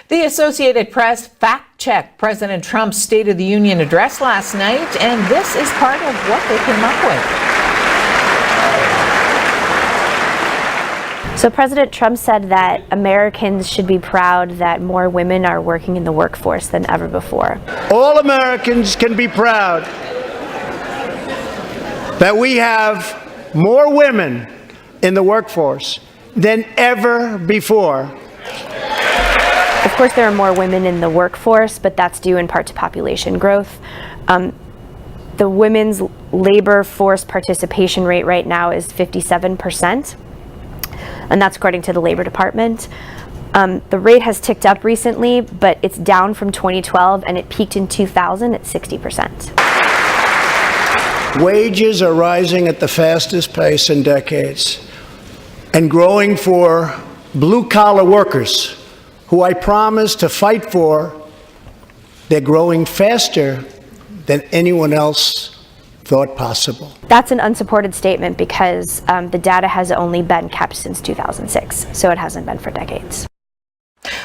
The Associated Press fact-checked President Trump's State of the Union address last night, and this is part of what they came up with. So President Trump said that Americans should be proud that more women are working in the workforce than ever before. All Americans can be proud that we have more women in the workforce than ever before. Of course, there are more women in the workforce, but that's due in part to population growth. The women's labor force participation rate right now is 57%. And that's according to the Labor Department. The rate has ticked up recently, but it's down from 2012, and it peaked in 2000 at 60%. Wages are rising at the fastest pace in decades, and growing for blue-collar workers, who I promise to fight for. They're growing faster than anyone else thought possible. That's an unsupported statement because the data has only been kept since 2006, so it hasn't been for decades.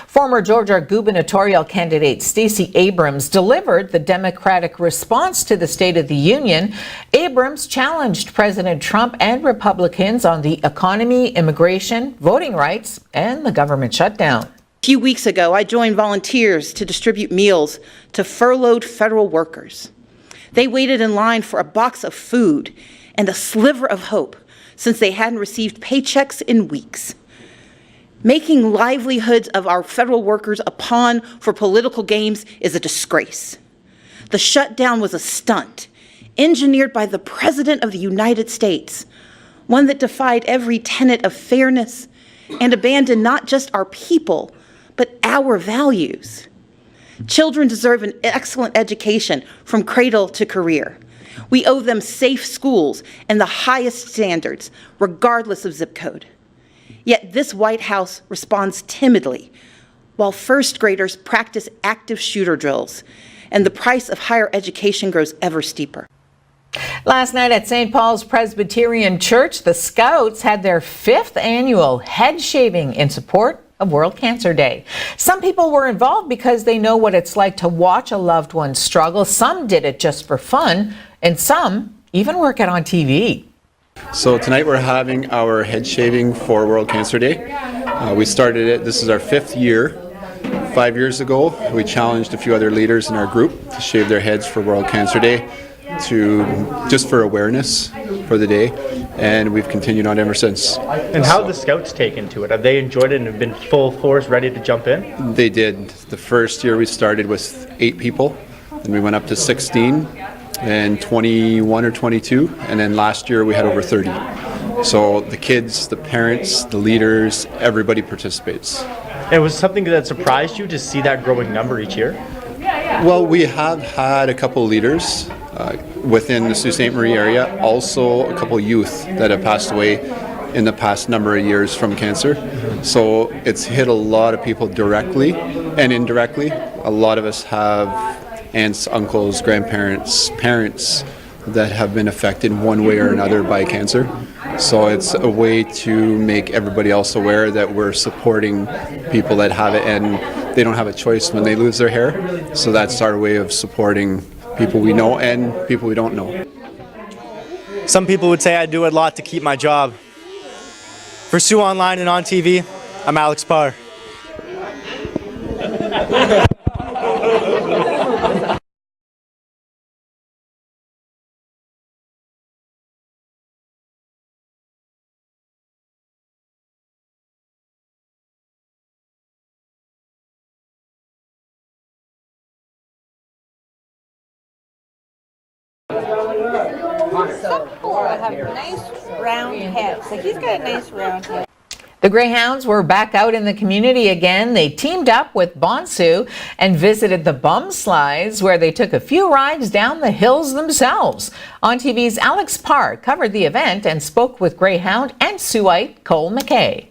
Former Georgia gubernatorial candidate Stacey Abrams delivered the Democratic response to the State of the Union. Abrams challenged President Trump and Republicans on the economy, immigration, voting rights, and the government shutdown. A few weeks ago, I joined volunteers to distribute meals to furloughed federal workers. They waited in line for a box of food and a sliver of hope since they hadn't received paychecks in weeks. Making livelihoods of our federal workers a pawn for political games is a disgrace. The shutdown was a stunt engineered by the President of the United States, one that defied every tenet of fairness and abandoned not just our people, but our values. Children deserve an excellent education from cradle to career. We owe them safe schools and the highest standards, regardless of zip code. Yet this White House responds timidly, while first graders practice active shooter drills, and the price of higher education grows ever steeper. Last night at St. Paul's Presbyterian Church, the Scouts had their 5th annual head shaving in support of World Cancer Day. Some people were involved because they know what it's like to watch a loved one struggle. Some did it just for fun, and some even work it on TV. So tonight we're having our head shaving for World Cancer Day. We started it, this is our 5th year. 5 years ago, we challenged a few other leaders in our group to shave their heads for World Cancer Day, just for awareness for the day, and we've continued on ever since. And how have the Scouts taken to it? Have they enjoyed it and have been full force, ready to jump in? They did. The first year we started with 8 people, and we went up to 16, and 21 or 22, and then last year we had over 30. So the kids, the parents, the leaders, everybody participates. And was something that surprised you to see that growing number each year? Well, we have had a couple leaders within the Sault Ste. Marie area, also a couple youth that have passed away in the past number of years from cancer. So it's hit a lot of people directly and indirectly. A lot of us have aunts, uncles, grandparents, parents that have been affected one way or another by cancer. So it's a way to make everybody else aware that we're supporting people that have it and they don't have a choice when they lose their hair. So that's our way of supporting people we know and people we don't know. Some people would say I do it a lot to keep my job. For Sioux Online and on TV, I'm Alex Parr. Some people have nice round heads. Like he's got a nice round head. The Greyhounds were back out in the community again. They teamed up with Bonsu and visited the bum slides, where they took a few rides down the hills themselves. On TV's Alex Parr covered the event and spoke with Greyhound and Siouxite Cole McKay.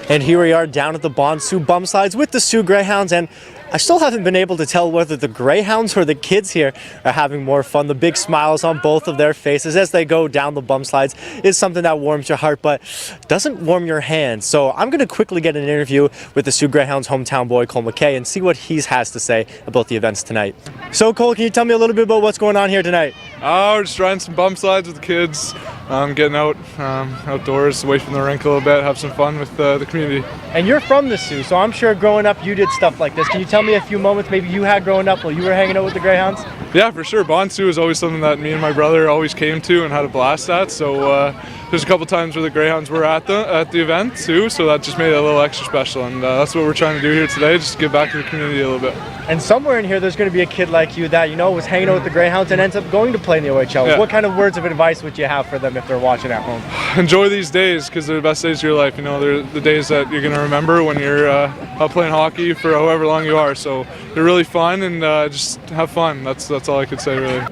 And here we are down at the Bonsu bum slides with the Sioux Greyhounds, and I still haven't been able to tell whether the Greyhounds or the kids here are having more fun. The big smiles on both of their faces as they go down the bump slides is something that warms your heart, but doesn't warm your hands. So I'm going to quickly get an interview with the Sioux Greyhounds hometown boy, Cole McKay, and see what he has to say about the events tonight. So Cole, can you tell me a little bit about what's going on here tonight? We're just riding some bump slides with the kids, getting out outdoors, away from the rink a little bit, have some fun with the community. And you're from the Sioux, so I'm sure growing up you did stuff like this. Can you tell me a few moments maybe you had growing up while you were hanging out with the Greyhounds? Yeah, for sure. Bond Sioux is always something that me and my brother always came to and had a blast at. So there's a couple times where the Greyhounds were at the event too, so that just made it a little extra special. And that's what we're trying to do here today, just give back to the community a little bit. And somewhere in here there's going to be a kid like you that, was hanging out with the Greyhounds and ends up going to play in the OHL. Yeah. What kind of words of advice would you have for them if they're watching at home? Enjoy these days because they're the best days of your life. They're the days that you're going to remember when you're out playing hockey for however long you are. So they're really fun and just have fun. That's all I could say really.